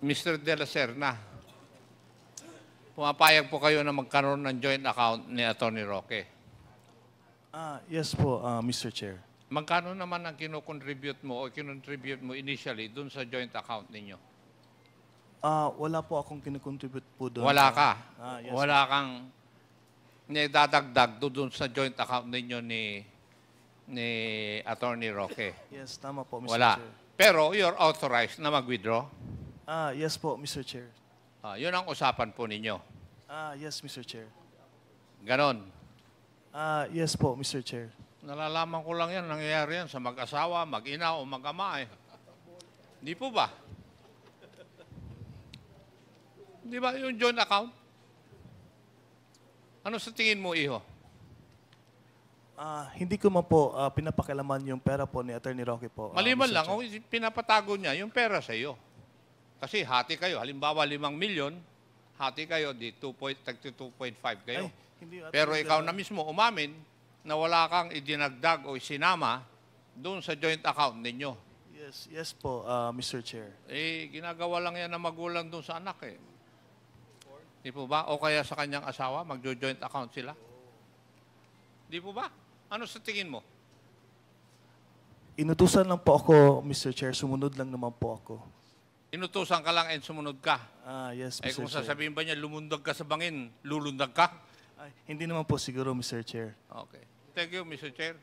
Mr. De La Serna, pumapayag po kayo na magkaroon ng joint account ni Atty. Roque. Yes po, Mr. Chair. Magkano naman ang kinocontribute mo o kinontribute mo initially dun sa joint account ninyo? Wala po akong kinukontribute po doon. Wala ka. Yes. Wala kang dadagdag doon sa joint account ninyo ni Atty. Roque. Yes, tama po, Mr. Wala. Chair. Pero you're authorized na mag-withdraw. Yes po, Mr. Chair. Yun ang usapan po ninyo. Yes, Mr. Chair. Ganon. Yes po, Mr. Chair. Nalalaman ko lang yan, nangyayari yan sa mag-asawa, mag-ina o mag-ama eh. Di po ba? Di ba yung joint account? Ano sa tingin mo, iho? Hindi ko man po pinapakilaman yung pera po ni Atty. Roque po. Maliban Mr. lang, Chair. kung pinapatago niya yung pera sa iyo. Kasi hati kayo, halimbawa 5 milyon, hati kayo, di 2.5 kayo. Ay, hindi, Atty. Pero ikaw na mismo umamin na wala kang idinagdag o isinama doon sa joint account ninyo. Yes po, Mr. Chair. Ginagawa lang yan ng magulang doon sa anak eh. Di po ba? O kaya sa kanyang asawa, magjo-joint account sila? Di po ba? Ano sa tingin mo? Inutusan lang po ako, Mr. Chair. Sumunod lang naman po ako. Inutusan ka lang and sumunod ka. Yes, Eh Mr. kung Chair. sasabihin ba niya, lumundag ka sa bangin, lulundag ka? Hindi naman po siguro, Mr. Chair. Okay. Thank you, Mr. Chair.